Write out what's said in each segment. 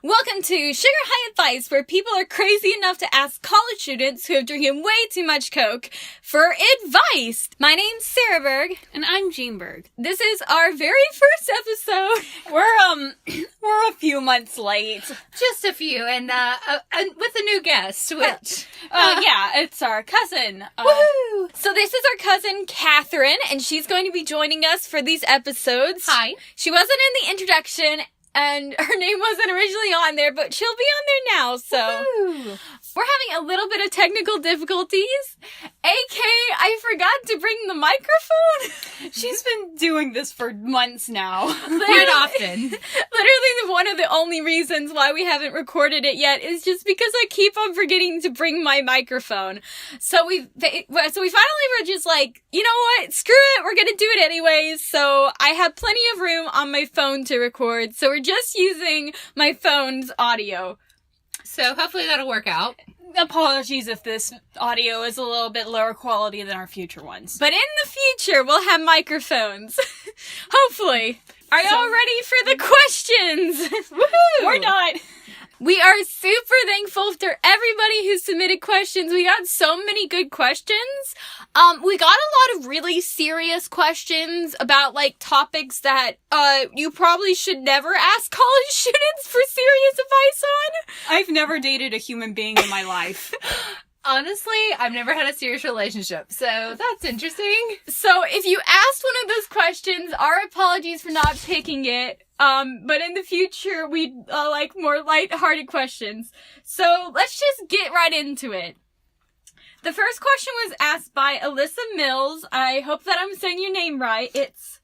Welcome to Sugar High Advice, where people are crazy enough to ask college students who have drinking way too much Coke for advice. My name's Sarah Berg. And I'm Jean Berg. This is our very first episode. We're a few months late. Just a few, and with a new guest, which... yeah, it's our cousin. Woohoo! So this is our cousin, Catherine, and she's going to be joining us for these episodes. Hi. She wasn't in the introduction, and her name wasn't originally on there, but she'll be on there now, so... Woo. We're having a little bit of technical difficulties. AK, I forgot to bring the microphone. She's been doing this for months now. Quite often. Literally one of the only reasons why we haven't recorded it yet is just because I keep on forgetting to bring my microphone. So we finally were just like, you know what? Screw it. We're going to do it anyways. So I have plenty of room on my phone to record. So we're just using my phone's audio. So hopefully that'll work out. Apologies if this audio is a little bit lower quality than our future ones. But in the future, we'll have microphones. Hopefully. Are y'all ready for the questions? Woohoo! We're not. We are super thankful for everybody who submitted questions. We got so many good questions. We got a lot of really serious questions about, like, topics that, you probably should never ask college students for serious advice on. I've never dated a human being in my life. Honestly, I've never had a serious relationship, so that's interesting. So if you asked one of those questions, our apologies for not picking it. But in the future, we'd like more lighthearted questions. So let's just get right into it. The first question was asked by Alyssa Mills. I hope that I'm saying your name right. It's...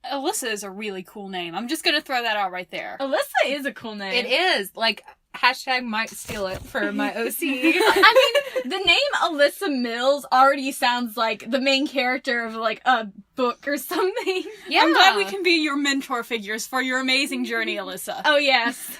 Alyssa is a really cool name. I'm just gonna throw that out right there. Alyssa is a cool name. It is. Like, hashtag might steal it for my OC. I mean, the name Alyssa Mills already sounds like the main character of, like, a book or something. Yeah. I'm glad we can be your mentor figures for your amazing journey, Alyssa. Oh, yes.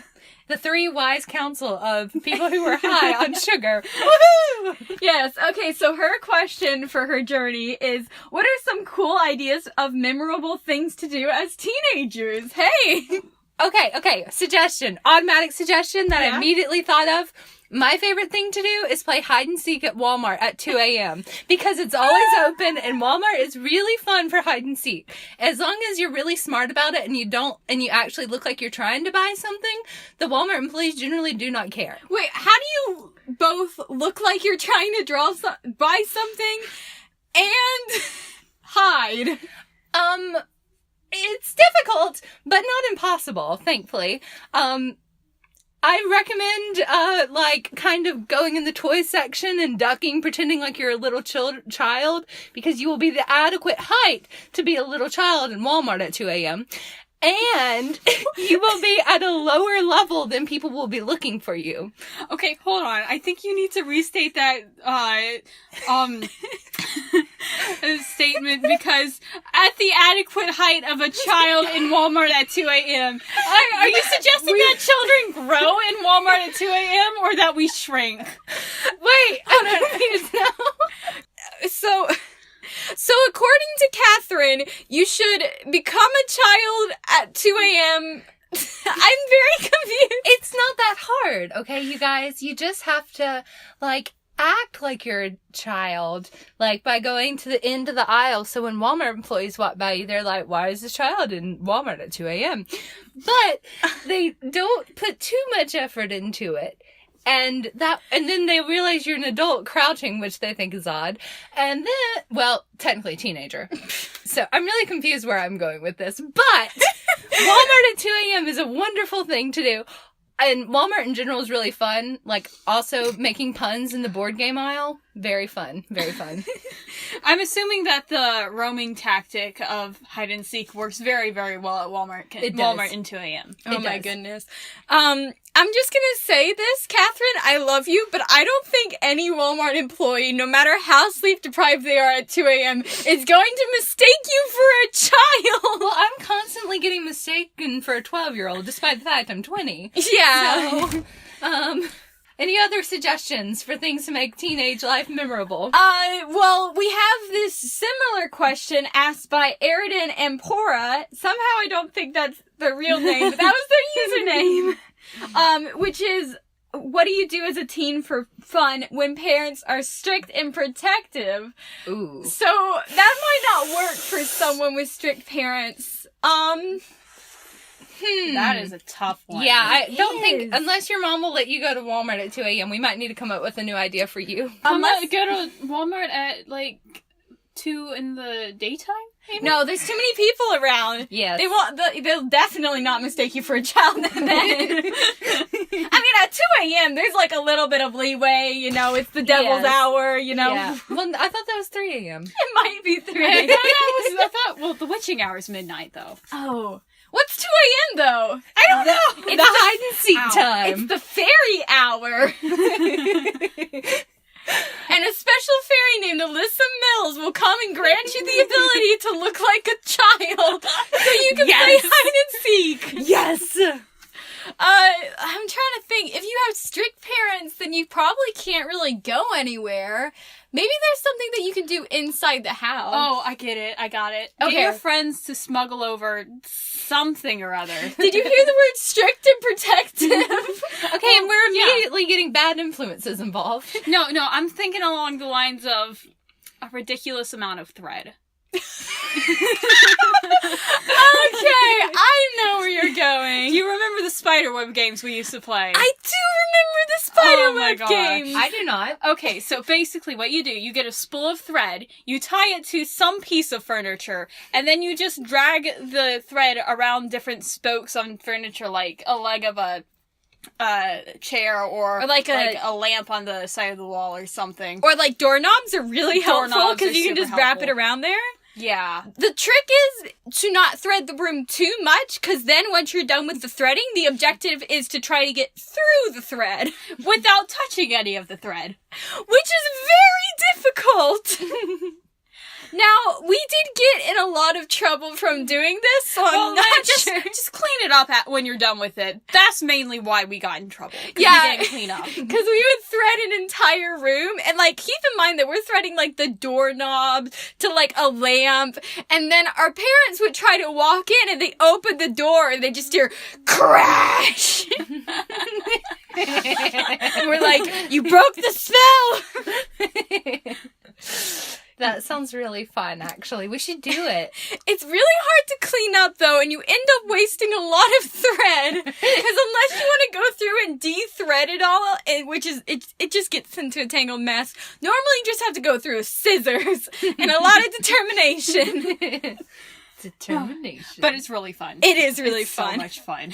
The three wise counsel of people who were high on sugar. Woohoo! Yes, okay, so her question for her journey is, what are some cool ideas of memorable things to do as teenagers? Hey! Okay. Suggestion. Automatic suggestion that I immediately thought of. My favorite thing to do is play hide and seek at Walmart at 2 a.m. because it's always open and Walmart is really fun for hide and seek. As long as you're really smart about it and you actually look like you're trying to buy something, the Walmart employees generally do not care. Wait, how do you both look like you're trying to buy something and hide? It's difficult, but not impossible, thankfully. I recommend, kind of going in the toy section and ducking, pretending like you're a little child, because you will be the adequate height to be a little child in Walmart at 2 a.m. And you will be at a lower level than people will be looking for you. Okay, hold on. I think you need to restate that, statement because at the adequate height of a child in Walmart at 2 a.m. Are you suggesting that children grow in Walmart at 2 a.m. or that we shrink? Wait, I don't know. So according to Catherine, you should become a child at 2 a.m. I'm very confused. It's not that hard, okay, you guys? You just have to, act like you're a child, by going to the end of the aisle. So when Walmart employees walk by you, they're like, why is this child in Walmart at 2 a.m.? But they don't put too much effort into it. And then they realize you're an adult crouching, which they think is odd. And then, well, technically teenager. So I'm really confused where I'm going with this. But Walmart at 2 a.m. is a wonderful thing to do. And Walmart in general is really fun. Also making puns in the board game aisle. Very fun. Very fun. I'm assuming that the roaming tactic of hide and seek works very, very well at Walmart. It does. Walmart in 2 a.m. Oh my goodness. I'm just gonna say this, Catherine, I love you, but I don't think any Walmart employee, no matter how sleep deprived they are at 2 a.m., is going to mistake you for a child. Well, I'm constantly getting mistaken for a 12-year-old, despite the fact I'm 20. Yeah. So, any other suggestions for things to make teenage life memorable? Well, we have this similar question asked by Eridan Ampora. Somehow I don't think that's the real name, but that was their username. which is, what do you do as a teen for fun when parents are strict and protective? Ooh. So that might not work for someone with strict parents. That is a tough one. Yeah, I don't is. think, unless your mom will let you go to Walmart at 2 a.m., we might need to come up with a new idea for you. Unless go to Walmart at, 2 in the daytime, maybe? No, there's too many people around. Yes. They'll definitely not mistake you for a child then. I mean, at 2 a.m., there's a little bit of leeway, it's the devil's Yes. hour, Yeah. Well, I thought that was 3 a.m. It might be 3 I thought, the witching hour is midnight, though. Oh. What's 2 a.m. though? I don't know! It's the hide and seek time. It's the fairy hour. And a special fairy named Alyssa Mills will come and grant you the ability to look like a child so you can play hide and seek. Yes! I'm trying to think. If you have strict parents, then you probably can't really go anywhere. Maybe there's something that you can do inside the house. Oh, I get it. I got it. Okay. Get your friends to smuggle over something or other. Did you hear the word strict and protective? Okay, and we're immediately getting bad influences involved. No, I'm thinking along the lines of a ridiculous amount of thread. Okay, I know where you're going. Do you remember the spiderweb games we used to play? I do remember the spiderweb gosh. games. I do not. Okay, so basically what you do, you get a spool of thread, you tie it to some piece of furniture, and then you just drag the thread around different spokes on furniture, like a leg of a chair or like a lamp on the side of the wall or something. Or doorknobs are really helpful Doorknobs because are you can super just wrap it helpful. around there. Yeah. The trick is to not thread the broom too much, because then once you're done with the threading, the objective is to try to get through the thread. Without touching any of the thread. Which is very difficult. Now, we did get in a lot of trouble from doing this, so I'm not sure. Just clean it up when you're done with it. That's mainly why we got in trouble. Yeah. We didn't clean up. Because we would thread an entire room, and keep in mind that we're threading the doorknob to a lamp, and then our parents would try to walk in, and they open the door, and they just hear crash. And we're like, you broke the spell. That sounds really fun, actually. We should do it. It's really hard to clean up, though, and you end up wasting a lot of thread. Because unless you want to go through and de-thread it all, it just gets into a tangled mess. Normally, you just have to go through with scissors and a lot of determination. Determination. But it's really fun. It is really It's fun. so much fun.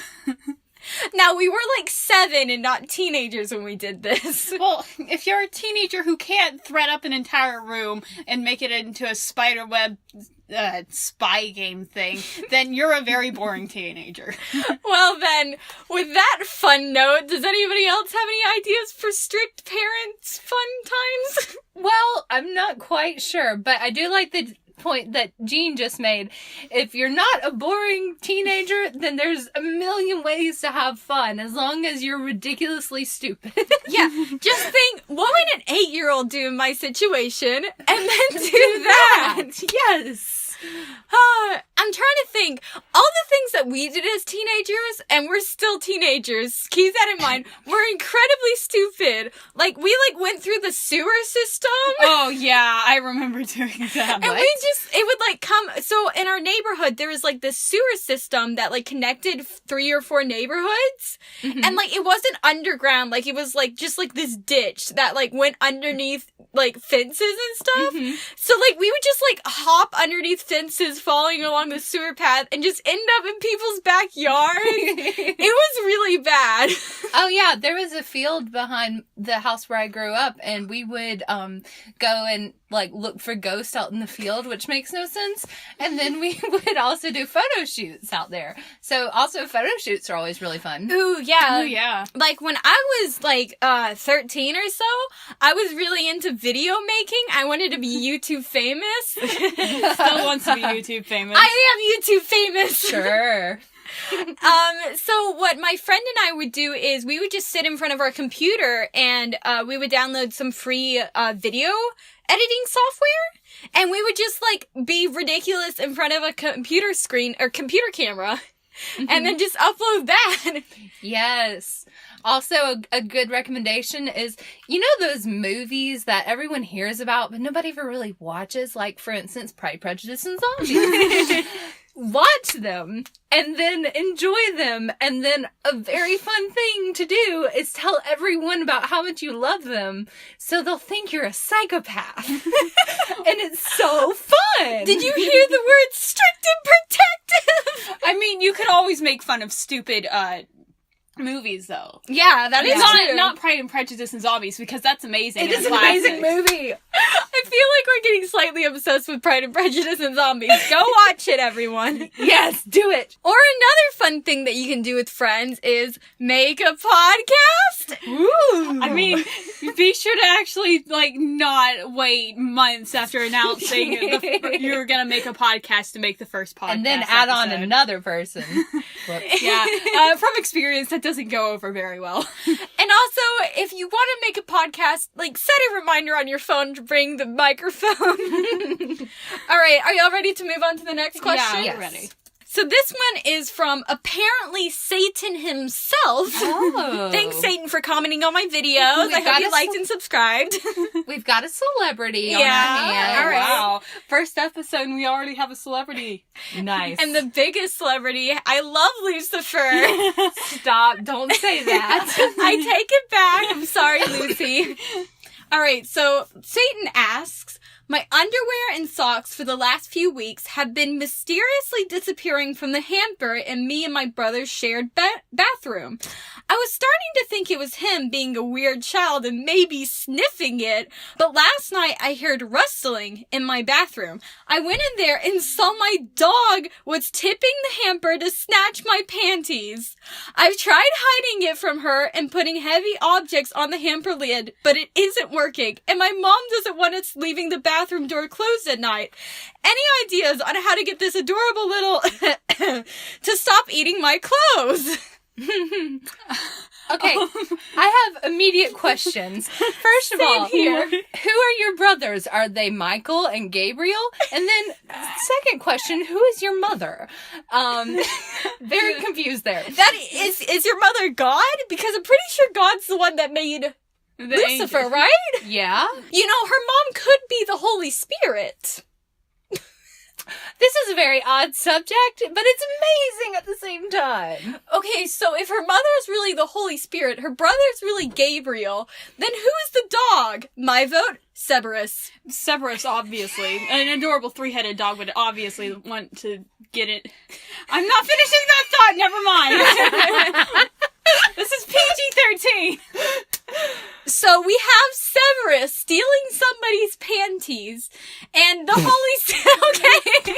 Now, we were 7 and not teenagers when we did this. Well, if you're a teenager who can't thread up an entire room and make it into a spiderweb spy game thing, then you're a very boring teenager. Well, then, with that fun note, does anybody else have any ideas for strict parents' fun times? Well, I'm not quite sure, but I do like the point that Jean just made. If you're not a boring teenager, then there's a million ways to have fun, as long as you're ridiculously stupid. Yeah, just think, what would an 8-year-old do in my situation? And then do that. Yes. I'm trying to think. All the things that we did as teenagers, and we're still teenagers, keep that in mind, we're incredibly stupid. We went through the sewer system. Oh, yeah, I remember doing that. And it would come, so in our neighborhood, there was this sewer system that connected 3 or 4 neighborhoods. Mm-hmm. And it wasn't underground, it was just this ditch that went underneath fences and stuff. Mm-hmm. So we would just hop underneath fences falling along the sewer path and just end up in people's backyards. It was really bad. Oh yeah, there was a field behind the house where I grew up, and we would go and look for ghosts out in the field, which makes no sense. And then we would also do photo shoots out there. So also photo shoots are always really fun. Ooh, yeah. Oh, yeah. When I was 13 or so, I was really into video making. I wanted to be YouTube famous. Still wants to be YouTube famous. I am YouTube famous. Sure. So what my friend and I would do is we would just sit in front of our computer and we would download some free video editing software, and we would just be ridiculous in front of a computer screen or computer camera. and then just upload that. Yes. Also, a good recommendation is, you know those movies that everyone hears about, but nobody ever really watches? Like, for instance, Pride, Prejudice, and Zombies. Watch them, and then enjoy them, and then a very fun thing to do is tell everyone about how much you love them, so they'll think you're a psychopath. And it's so fun! Did you hear the word strict and protective? I mean, you could always make fun of stupid, movies, though. Yeah, that is true. Not Pride and Prejudice and Zombies, because that's amazing. It is an amazing movie. I feel like we're getting slightly obsessed with Pride and Prejudice and Zombies. Go watch it, everyone. Yes, do it! Or another fun thing that you can do with friends is make a podcast. Ooh! I mean, be sure to actually, like, not wait months after announcing you're gonna make a podcast to make the first podcast and then add on episode. another person. Whoops. Yeah, from experience, that doesn't go over very well. And also, if you want to make a podcast, like, set a reminder on your phone to bring the microphone. All right, are y'all ready to move on to the next question? Yeah, Yes. I'm ready. So this one is from apparently Satan himself. Oh. Thanks, Satan, for commenting on my videos. We've I got hope you a liked and subscribed. We've got a celebrity on our Yeah, hands. all right. Wow. First episode and we already have a celebrity. Nice. And the biggest celebrity, I love Lucifer. Stop, don't say that. I take it back. I'm sorry, Lucy. All right, so Satan asks, my underwear and socks for the last few weeks have been mysteriously disappearing from the hamper in me and my brother's shared bathroom. I was starting to think it was him being a weird child and maybe sniffing it, but last night I heard rustling in my bathroom. I went in there and saw my dog was tipping the hamper to snatch my panties. I've tried hiding it from her and putting heavy objects on the hamper lid, but it isn't working, and my mom doesn't want us leaving the bathroom door closed at night. Any ideas on how to get this adorable little to stop eating my clothes? Okay, I have immediate questions. First of all, here. who are your brothers? Are they Michael and Gabriel? And then, second question, who is your mother? Very confused there. That is your mother God? Because I'm pretty sure God's the one that made The Lucifer, angel. right? Yeah? You know, her mom could be the Holy Spirit. This is a very odd subject, but it's amazing at the same time. Okay, so if her mother's really the Holy Spirit, her brother's really Gabriel, then who's the dog? My vote, Cerberus. Cerberus, obviously. An adorable three-headed dog would obviously want to get it. I'm not finishing that thought, never mind. This is PG-13. So we have Severus stealing somebody's panties, and the Holy Okay.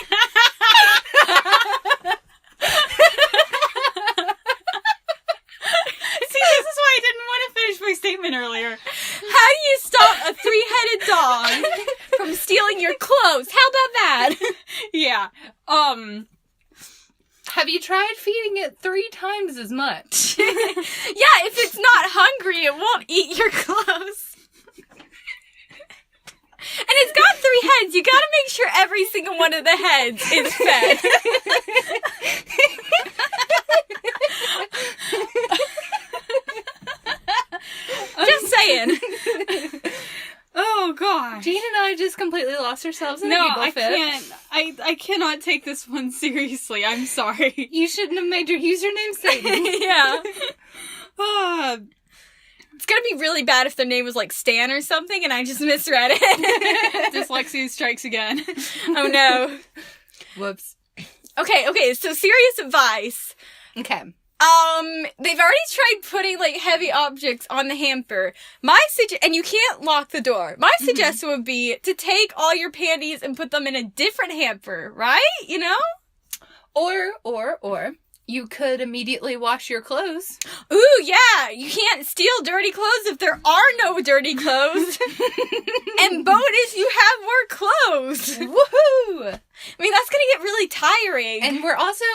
See, this is why I didn't want to finish my statement earlier. How do you stop a three-headed dog from stealing your clothes? How about that? Yeah. Have you tried feeding it 3 times as much? Yeah, if it's not hungry, it won't eat your clothes. And it's got 3 heads. You gotta make sure every single one of the heads is fed. Just saying. Oh, God. Jean and I just completely lost ourselves in No, a giggle I fit. can't. I cannot take this one seriously. I'm sorry. You shouldn't have made your username Satan. Yeah. Ah, It's gonna be really bad if their name was like Stan or something and I just misread it. dyslexia strikes again. Oh no. Whoops. Okay, so serious advice. Okay. They've already tried putting, like, heavy objects on the hamper. And you can't lock the door. My suggestion would be to take all your panties and put them in a different hamper, right? You know? Or, you could immediately wash your clothes. Ooh, yeah! You can't steal dirty clothes if there are no dirty clothes. And bonus, you have more clothes. Woohoo! I mean, that's gonna get really tiring. And we're also,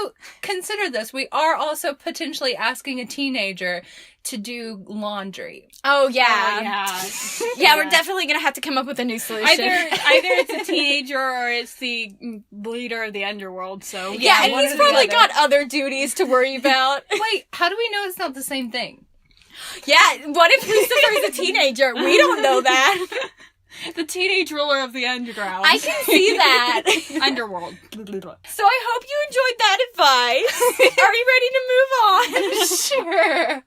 consider this, we are also potentially asking a teenager to do laundry. oh, yeah. Yeah, We're definitely gonna have to come up with a new solution. Either it's a teenager or it's the leader of the underworld, so... yeah, and one he's or the probably other. got other duties to worry about. Wait, how do we know it's not the same thing? Yeah, what if Lucifer's a teenager? We don't know that. The teenage ruler of the underground. I can see that. Underworld. So I hope you enjoyed that advice. Are you ready to move on? Sure.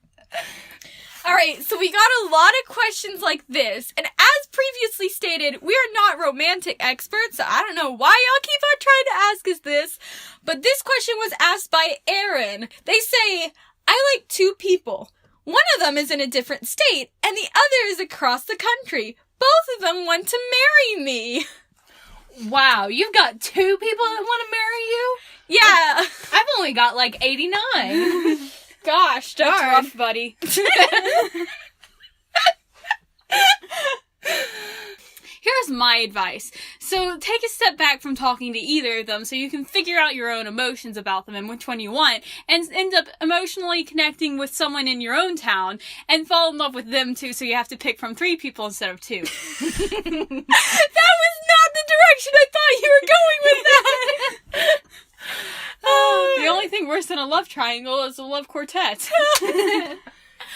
All right, so we got a lot of questions like this, and as previously stated, we are not romantic experts, so I don't know why y'all keep on trying to ask us this, but this question was asked by Aaron. They say, I like two people. One of them is in a different state, and the other is across the country. Both of them want to marry me. Wow, you've got two people that want to marry you? Yeah. I've only got like 89. Gosh, That's darn. rough, buddy. Here's my advice. So take a step back from talking to either of them so you can figure out your own emotions about them and which one you want, and end up emotionally connecting with someone in your own town and fall in love with them too, so you have to pick from 3 people instead of 2. That was not the direction I thought you were going with that. The only thing worse than a love triangle is a love quartet.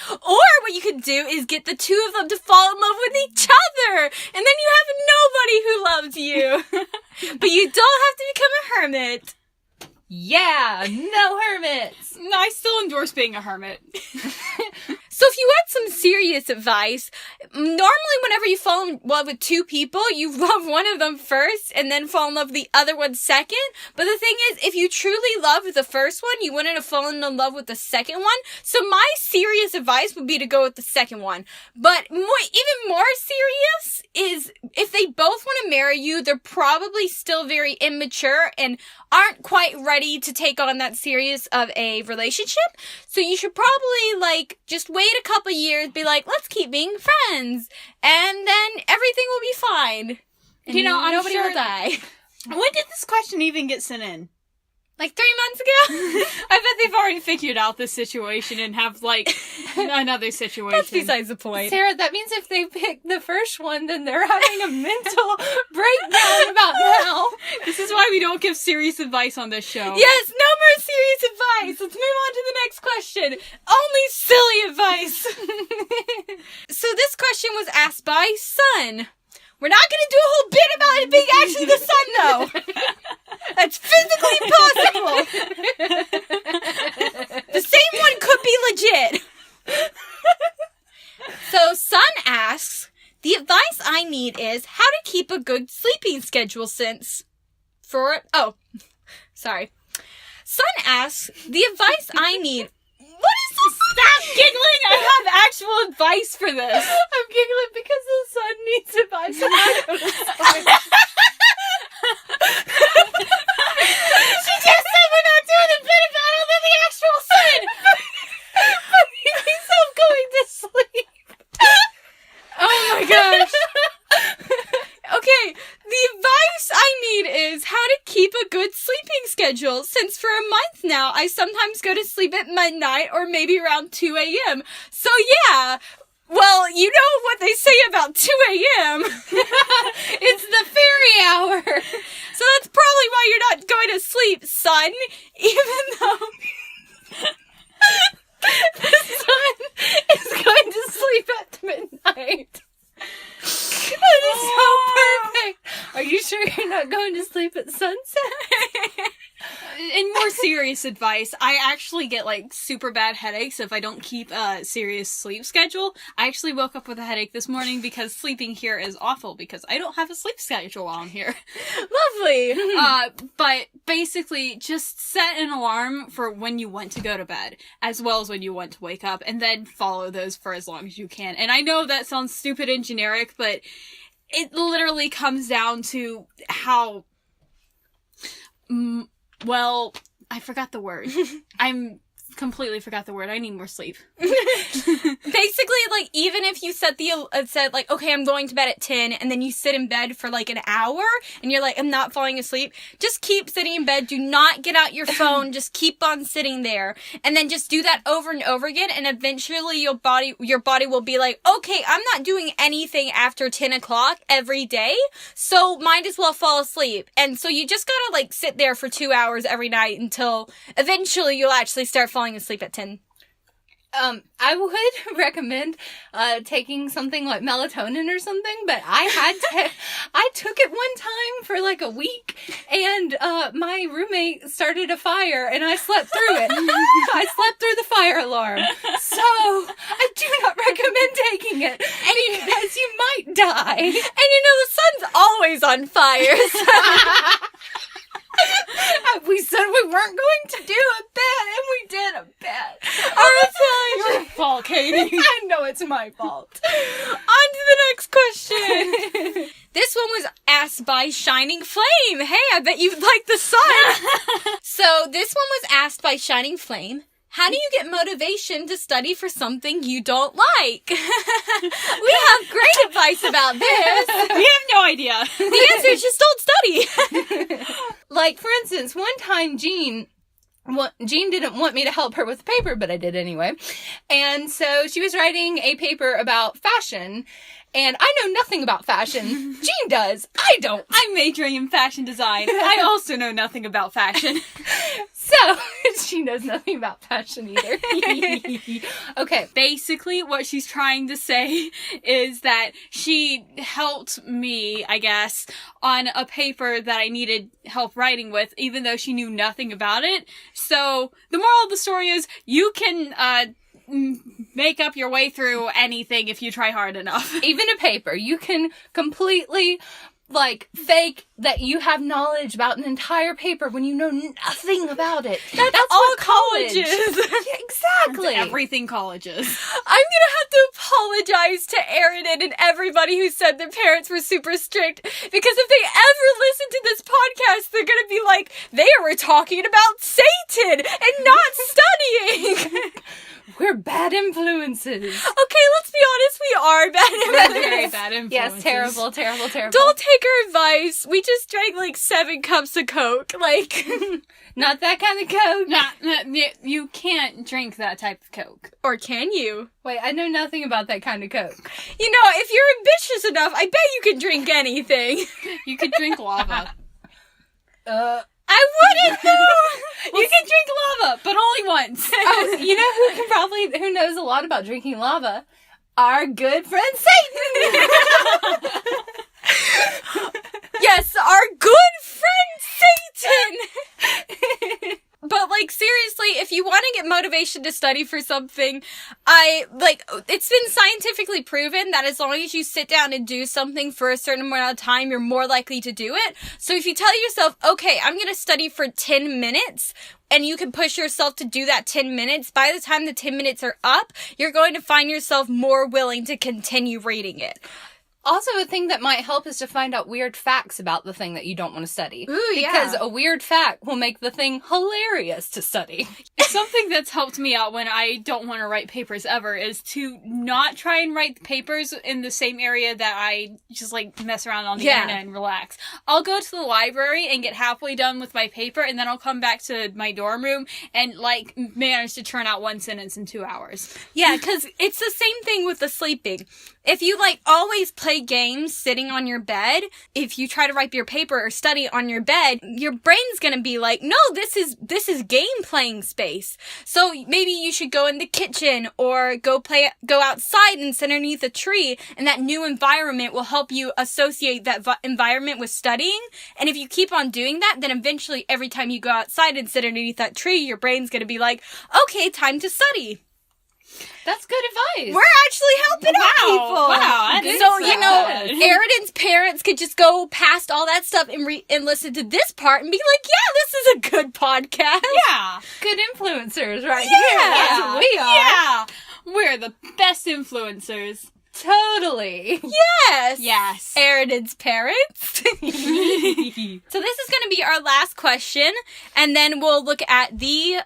Or what you could do is get the two of them to fall in love with each other, and then you have nobody who loves you. But you don't have to become a hermit. Yeah, no hermits. No, I still endorse being a hermit. So if you want some serious advice, normally whenever you fall in love with two people, you love one of them first and then fall in love with the other one second. But the thing is, if you truly love the first one, you wouldn't have fallen in love with the second one. So my serious advice would be to go with the second one. But even more serious is if they both want to marry you, they're probably still very immature and aren't quite ready to take on that serious of a relationship. So you should probably just wait a couple years, be like, let's keep being friends, and then everything will be fine. And I'm nobody sure will die. When did this question even get sent in? Like 3 months ago? I bet they've already figured out this situation and have, another situation. That's besides the point. Sarah, that means if they pick the first one, then they're having a mental breakdown about now. This is why we don't give serious advice on this show. Yes, no more serious advice. Let's move on to the next question. Only silly advice. So this question was asked by Sun. We're not going to do a whole bit about it being actually the sun, though. That's physically impossible. The same one could be legit. So Sun asks, the advice I need is how to keep a good sleeping schedule Sun asks, the advice I need... What is this? Stop giggling! I have actual advice for this. I'm giggling because the sun needs advice. She just said we're not doing a bit about it than the actual sun. But myself going to sleep. Oh my gosh. Okay, the advice I need is how to keep a good sleeping schedule, since for a month now I sometimes go to sleep at midnight or maybe around 2 a.m. So yeah, well, you know what they say about 2 a.m. It's the fairy hour. So that's probably why you're not going to sleep, Sun, even though... The sun is going to sleep at midnight. That is so perfect. Are you sure you're not going to sleep at sunset? In more serious advice, I actually get super bad headaches if I don't keep a serious sleep schedule. I actually woke up with a headache this morning because sleeping here is awful because I don't have a sleep schedule while I'm here. Lovely. But basically just set an alarm for when you want to go to bed as well as when you want to wake up, and then follow those for as long as you can. And I know that sounds stupid and generic, but it literally comes down to how... well, I forgot the word. I'm completely forgot the word. I need more sleep. Basically, like, even if you said, like, okay, I'm going to bed at 10, and then you sit in bed for, like, an hour, and you're like, I'm not falling asleep, just keep sitting in bed. Do not get out your phone. Just keep on sitting there. And then just do that over and over again, and eventually your body will be like, okay, I'm not doing anything after 10 o'clock every day, so might as well fall asleep. And so you just gotta, like, sit there for 2 hours every night until eventually you'll actually start falling asleep at 10. I would recommend taking something like melatonin or something, but I took it one time for like a week, and my roommate started a fire, and I slept through it. I slept through the fire alarm, so I do not recommend taking it because you might die. And the sun's always on fire. So. We said we weren't going to do a bit, and we did a bit. Your fault, Katie. I know it's my fault. On to the next question. This one was asked by Shining Flame. Hey, I bet you like the sun. So this one was asked by Shining Flame. How do you get motivation to study for something you don't like? We have great advice about this. We have no idea. The answer is just don't study. Like, for instance, one time Jean didn't want me to help her with the paper, but I did anyway. And so she was writing a paper about fashion, and I know nothing about fashion. Jean does. I don't. I'm majoring in fashion design. I also know nothing about fashion. So, she knows nothing about fashion either. Okay. Basically, what she's trying to say is that she helped me, I guess, on a paper that I needed help writing with, even though she knew nothing about it. So, the moral of the story is, you can, make up your way through anything if you try hard enough. Even a paper. You can completely, like, fake that you have knowledge about an entire paper when you know nothing about it. That's all what colleges. Yeah, exactly. Everything colleges. I'm gonna have to apologize to Aridin and everybody who said their parents were super strict, because if they ever listen to this podcast, they're gonna be like, they were talking about Satan and not studying. We're bad influences. Okay, let's be honest, we are bad influences. Very bad influences. Yes, terrible. Don't take our advice. We just drank like 7 cups of Coke. Like, Not that kind of Coke. You can't drink that type of Coke. or can you? Wait, I know nothing about that kind of Coke. You know, if you're ambitious enough, I bet you can drink anything. You could drink lava. I wouldn't though. You can drink lava, but only once. Oh, you know who knows a lot about drinking lava? Our good friend Satan! Yes, our good friend Satan! But, like, seriously, if you want to get motivation to study for something, it's been scientifically proven that as long as you sit down and do something for a certain amount of time, you're more likely to do it. So if you tell yourself, okay, I'm going to study for 10 minutes, and you can push yourself to do that 10 minutes, by the time the 10 minutes are up, you're going to find yourself more willing to continue reading it. Also, a thing that might help is to find out weird facts about the thing that you don't want to study. Ooh, yeah. Because a weird fact will make the thing hilarious to study. Something that's helped me out when I don't want to write papers ever is to not try and write the papers in the same area that I just, like, mess around on the internet and relax. I'll go to the library and get halfway done with my paper, and then I'll come back to my dorm room and, like, manage to churn out one sentence in 2 hours. Yeah, because it's the same thing with the sleeping. If you, like, always play games sitting on your bed, if you try to write your paper or study on your bed, your brain's gonna be like, no, this is game playing space. So maybe you should go in the kitchen or go outside and sit underneath a tree, and that new environment will help you associate that environment with studying. And if you keep on doing that, then eventually every time you go outside and sit underneath that tree, your brain's gonna be like, okay, time to study. That's good advice. We're actually helping out people. Wow. So, you know, Aridin's parents could just go past all that stuff and listen to this part and be like, yeah, this is a good podcast. Yeah. Good influencers right Yeah. here. That's what we are. Yeah. We're the best influencers. Totally. Yes. Yes. Aridin's parents. So this is going to be our last question, and then we'll look at the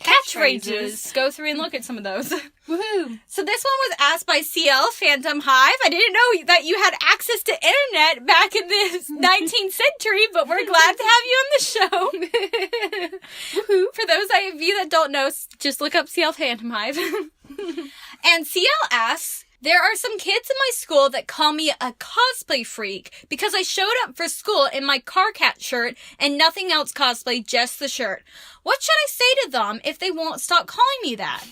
catchphrases. Go through and look at some of those. Woohoo! So this one was asked by CL Phantom Hive. I didn't know that you had access to internet back in the 19th century, but we're glad to have you on the show. Woohoo. For those of you that don't know, just look up CL Phantom Hive. And CL asks, there are some kids in my school that call me a cosplay freak because I showed up for school in my Car Cat shirt and nothing else cosplay, just the shirt. What should I say to them if they won't stop calling me that?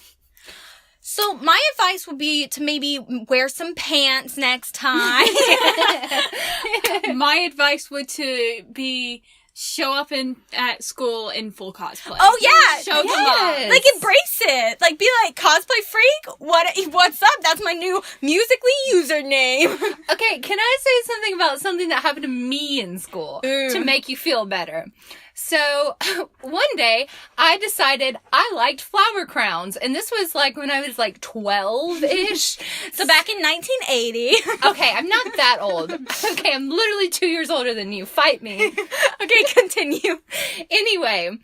So my advice would be to maybe wear some pants next time. My advice would to be show up at school in full cosplay. Oh yeah, Show them up. Like embrace it. Like be like cosplay freak. What's up? That's my new Musically username. Okay, can I say something about something that happened to me in school to make you feel better? So, one day, I decided I liked flower crowns, and this was like when I was like 12-ish. So back in 1980. Okay, I'm not that old. Okay, I'm literally 2 years older than you. Fight me. Okay, continue. Anyway,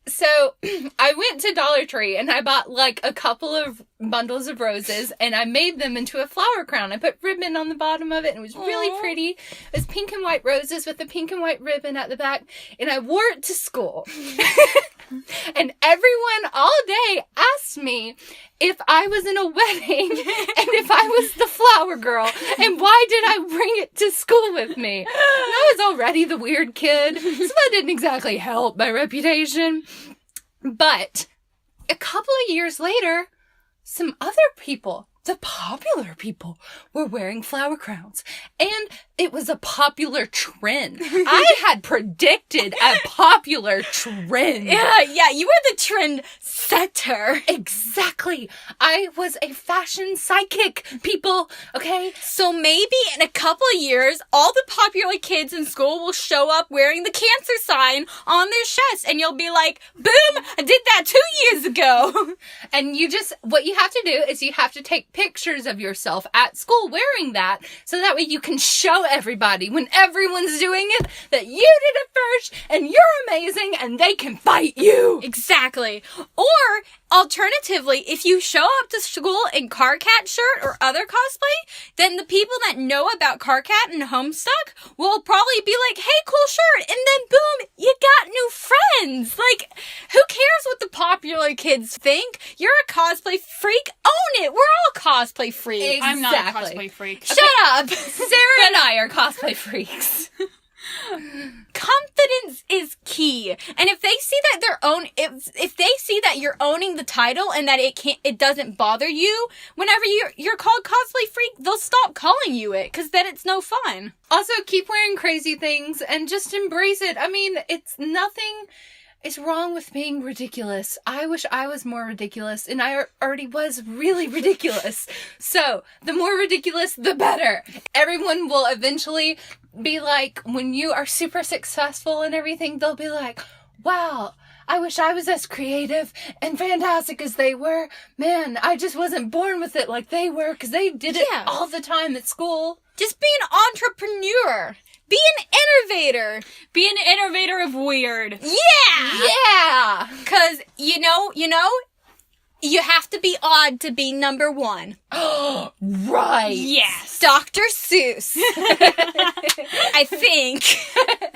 so I went to Dollar Tree and I bought like a couple of bundles of roses and I made them into a flower crown. I put ribbon on the bottom of it and it was really pretty. It was pink and white roses with a pink and white ribbon at the back, and I wore it to school. And everyone all day asked me if I was in a wedding and if I was the flower girl and why did I bring it to school with me. And I was already the weird kid, so that didn't exactly help my reputation. But a couple of years later, some other people, the popular people, were wearing flower crowns. And it was a popular trend. I had predicted a popular trend. Yeah, you were the trend setter. Exactly. I was a fashion psychic, people, okay? So maybe in a couple of years, all the popular kids in school will show up wearing the cancer sign on their chest, and you'll be like, boom, I did that 2 years ago. And what you have to do is you have to take pictures of yourself at school wearing that, so that way you can show everybody when everyone's doing it that you did it first and you're amazing and they can fight you. Exactly. Or alternatively, if you show up to school in Car Cat shirt or other cosplay, then the people that know about Car Cat and Homestuck will probably be like, hey, cool shirt. And then boom, you got new friends. Like, who cares what the popular kids think? You're a cosplay freak. Own it. We're all cosplay freaks. I'm not a cosplay freak. Shut up. Sarah and I are cosplay freaks. Confidence is key, and if they see that if they see that you're owning the title and that it doesn't bother you, whenever you're called cosplay freak, they'll stop calling you it, because then it's no fun. Also, keep wearing crazy things and just embrace it. I mean, nothing is wrong with being ridiculous. I wish I was more ridiculous, and I already was really ridiculous. So, the more ridiculous, the better. Everyone will eventually be like, when you are super successful and everything, they'll be like, wow, I wish I was as creative and fantastic as they were. Man, I just wasn't born with it like they were, because they did it all the time at school. Just be an entrepreneur. Be an innovator. Be an innovator of weird. Yeah! Yeah! Because, you know, you have to be odd to be number one. Right. Yes. Dr. Seuss. I think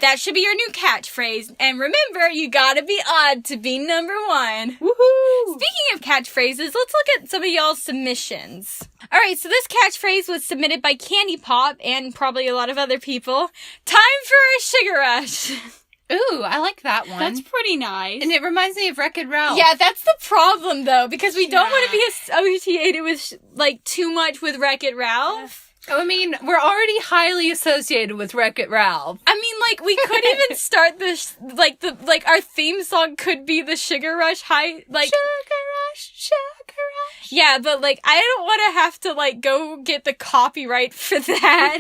that should be your new catchphrase. And remember, you gotta be odd to be number one. Woohoo! Speaking of catchphrases, let's look at some of y'all's submissions. Alright, so this catchphrase was submitted by Candy Pop and probably a lot of other people. Time for a sugar rush. Ooh, I like that one. That's pretty nice. And it reminds me of Wreck-It Ralph. Yeah, that's the problem though, because we don't want to be associated with too much with Wreck-It Ralph. I mean, we're already highly associated with Wreck-It Ralph. I mean, like, we could even start this, our theme song could be the Sugar Rush high, like... Sugar Rush, Sugar Rush. Yeah, but, like, I don't want to have to, like, go get the copyright for that.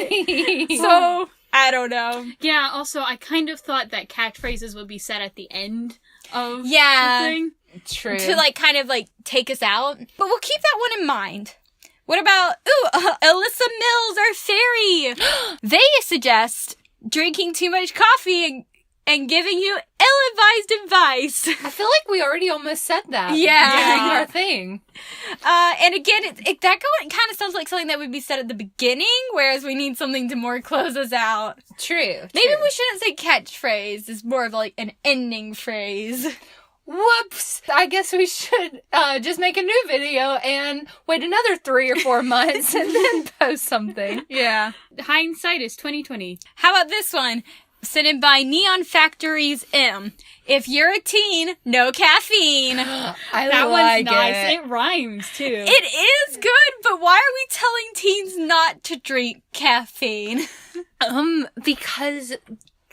So, I don't know. Yeah, also, I kind of thought that catchphrases would be said at the end of the thing. True. To, like, kind of, like, take us out. But we'll keep that one in mind. What about, Alyssa Mills, our fairy? They suggest drinking too much coffee and giving you ill-advised advice. I feel like we already almost said that. Yeah. During our thing. And again, that kind of sounds like something that would be said at the beginning, whereas we need something to more close us out. True. Maybe we shouldn't say catchphrase. It's more of like an ending phrase. Whoops. I guess we should just make a new video and wait another 3 or 4 months and then post something. Yeah. Hindsight is 2020. How about this one? Sent in by Neon Factories M. If you're a teen, no caffeine. I That like one's nice. it. It rhymes too. It is good, but why are we telling teens not to drink caffeine? Because,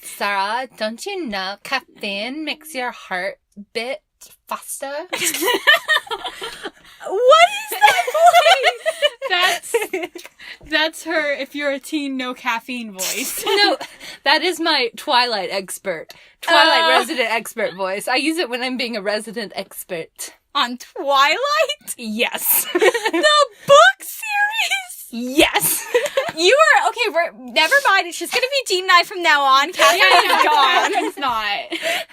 Sarah, don't you know caffeine makes your heart beat faster? What is that voice? That's her. If you're a teen, no caffeine voice. No, that is my Twilight resident expert voice. I use it when I'm being a resident expert. On Twilight? Yes. The book series? Yes. You are, okay, never mind. It's just gonna be Team Night from now on. Catherine is gone.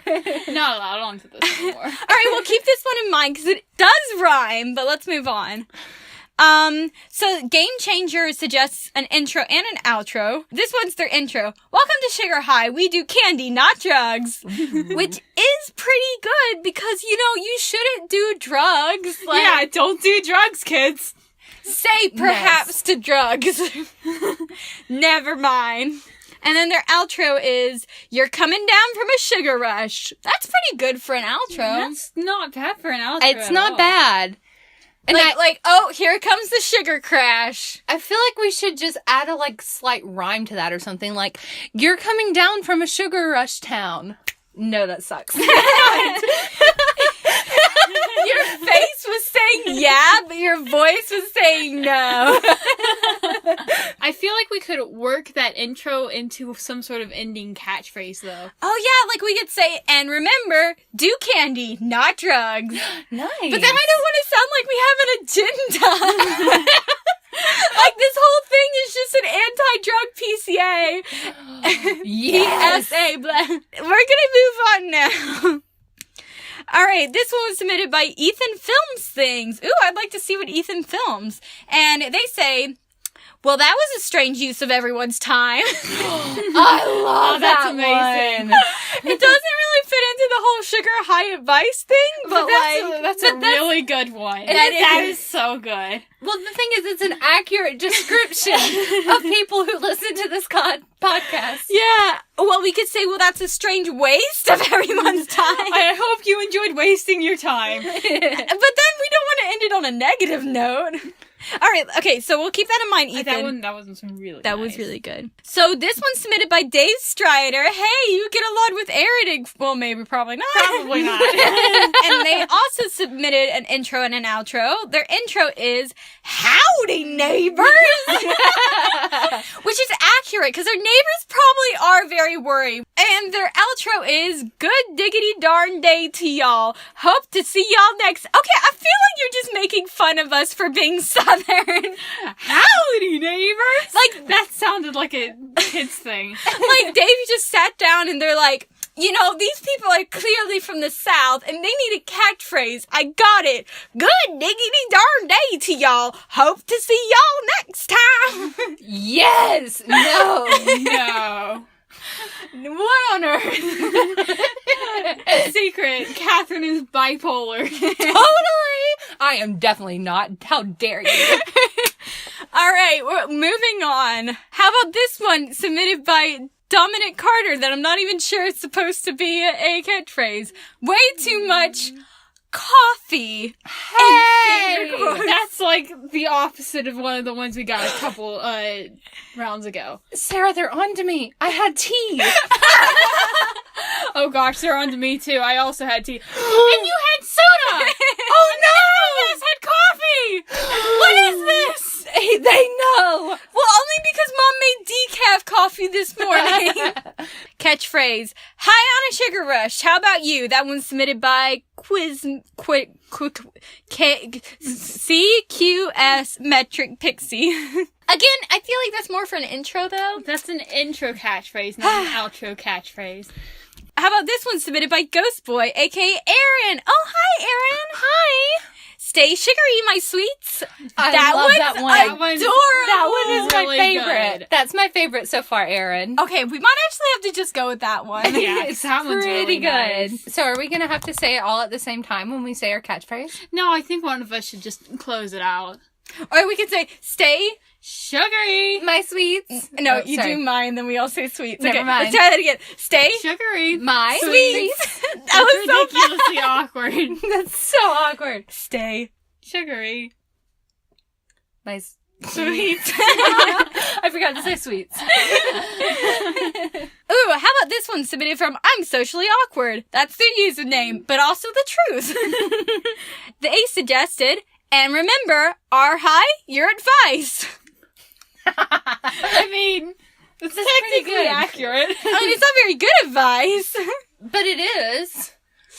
It's not allowed onto this anymore. Alright, we'll keep this one in mind because it does rhyme, but let's move on. So Game Changer suggests an intro and an outro. This one's their intro. Welcome to Sugar High. We do candy, not drugs. Which is pretty good because, you shouldn't do drugs. Yeah, don't do drugs, kids. Say perhaps to drugs. Never mind. And then their outro is, you're coming down from a sugar rush. That's pretty good for an outro. That's not bad for an outro. It's at not all. bad. And oh, here comes the sugar crash. I feel like we should just add a slight rhyme to that or something like, you're coming down from a sugar rush town. No, that sucks. Your face was saying yeah, but your voice was saying no. I feel like we could work that intro into some sort of ending catchphrase, though. Oh yeah, we could say, and remember, do candy, not drugs. Nice. But then I don't want to sound like we have an agenda. This whole thing is just an anti-drug PCA. Yes. PSA. We're gonna move on now. Alright, this one was submitted by Ethan Films Things. Ooh, I'd like to see what Ethan films. And they say, well, that was a strange use of everyone's time. I love that's that amazing. one. It doesn't really fit into the whole sugar high advice thing, but that's a really good one. That is so good. Well, the thing is, it's an accurate description of people who listen to this podcast. yeah. Well, we could say, well, that's a strange waste of everyone's time. I hope you enjoyed wasting your time. But then we don't want to end it on a negative note. All right, okay, so we'll keep that in mind, Ethan. That was really That nice. was really good. So this one's submitted by Dave Strider. Hey, you get along with Aaron. Well, probably not. Probably not. And they also submitted an intro and an outro. Their intro is, howdy, neighbors! Which is accurate, because their neighbors probably are very worried. And their outro is, good diggity darn day to y'all. Hope to see y'all next. Okay, I feel like you're just making fun of us for being Southern. Howdy, neighbors! That sounded like a kid's thing. Dave just sat down and they're like, these people are clearly from the South and they need a catchphrase. I got it. Good diggity darn day to y'all. Hope to see y'all next time. Yes! No! No. What on earth? Secret. Catherine is bipolar. Totally! I am definitely not. How dare you? All right, we're moving on. How about this one submitted by Dominic Carter that I'm not even sure it's supposed to be a catchphrase. Way too much coffee. Hey! That's the opposite of one of the ones we got a couple rounds ago. Sarah, they're on to me. I had tea. Oh gosh, they're on to me too. I also had tea. And you had soda! Oh no! You guys had coffee! What is this? They know. Well, only because Mom made decaf coffee this morning. Catchphrase. High on a sugar rush. How about you? That one's submitted by CQS Metric Pixie. Again, I feel like that's more for an intro, though. That's an intro catchphrase, not an outro catchphrase. how about this one submitted by Ghost Boy, aka Aaron? Oh, hi, Aaron. Hi. Stay sugary, my sweets. I love that one. Adorable. That one is Really my favorite. good. That's my favorite so far, Aaron. Okay, we might actually have to just go with that one. Yeah, It's that one's pretty really good. nice. So are we going to have to say it all at the same time when we say our catchphrase? No, I think one of us should just close it out. Or we could say, stay. Sugary. My sweets. No, Oh, you sorry. do mine, then we all say sweets. Never Okay, mind. let's try that again. Stay. Sugary. My Sweets. That That's was so bad. ridiculously awkward. That's so awkward. Stay. Sugary. My Sweets. I forgot to say sweets. Ooh, how about this one submitted from I'm Socially Awkward? That's their username, but also the truth. They suggested, and remember, our high, your advice. I mean, it's pretty technically good. accurate. I mean, it's not very good advice. But it is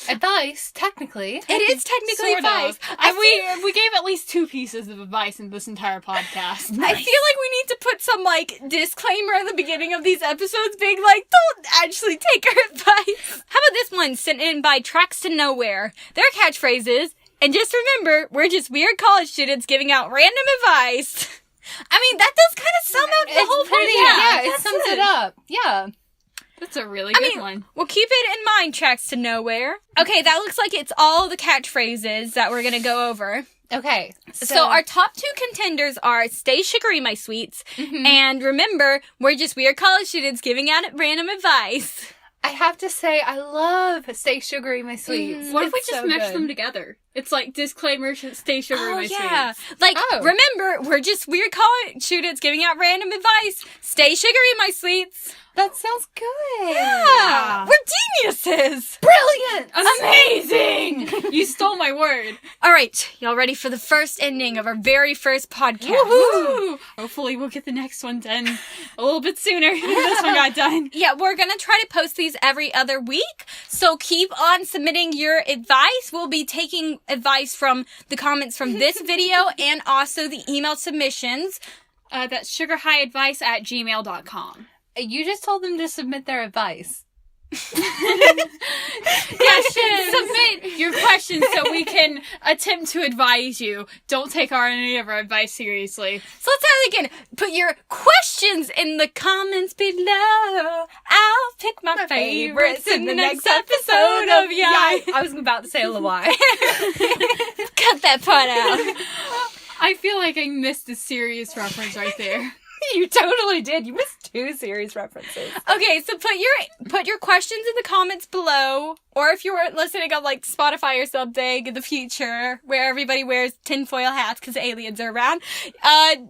advice, technically. It is technically Sort advice. of. We gave at least 2 pieces of advice in this entire podcast. I feel like we need to put some, like, disclaimer at the beginning of these episodes being like, don't actually take our advice. How about this one sent in by Tracks to Nowhere? Their catchphrase is, and just remember, we're just weird college students giving out random advice. I mean, that does kind of sum up the whole pretty, podcast. yeah, it That's sums it up. Yeah. That's a really good one. We'll keep it in mind, Tracks to Nowhere. Okay, that looks like it's all the catchphrases that we're going to go over. Okay. So our top 2 contenders are Stay Sugary, my sweets, and remember, we're just weird college students giving out random advice. I have to say, I love Stay Sugary, my sweets. What if we It's just so mesh good. them together? It's like disclaimer, stay sugary, my yeah. sweets. Like, Oh. remember, we're just weird college students giving out random advice. Stay sugary, my sweets. That sounds good. Yeah. We're geniuses. Brilliant. Amazing! You stole my word. All right, y'all ready for the first ending of our very first podcast? Woohoo! Hopefully we'll get the next one done a little bit sooner than this one got done. Yeah, we're going to try to post these every other week. So keep on submitting your advice. We'll be taking advice from the comments from this video and also the email submissions. That's sugarhighadvice@gmail.com. You just told them to submit their advice. Questions! Submit your questions so we can attempt to advise you. Don't take any of our advice seriously. So let's try it again. Put your questions in the comments below. I'll pick my favorites in the next episode of Yai. I was about to say a lie. Cut that part out. I feel like I missed a serious reference right there. You totally did. You missed 2 series references. Okay, so put your questions in the comments below, or if you're listening on like Spotify or something in the future, where everybody wears tinfoil hats because aliens are around,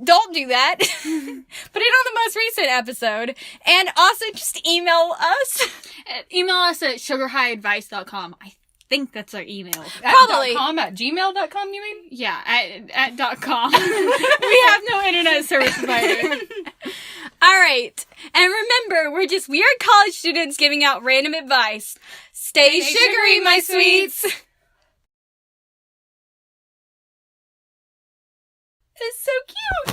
don't do that. Put it on the most recent episode, and also just email us. Email us at sugarhighadvice.com. I think that's our email. Probably. At gmail.com, you mean? Yeah, at .com. We have no internet service provider. All right, and remember, we're just weird college students giving out random advice. Stay sugary, my sweets. It's so cute.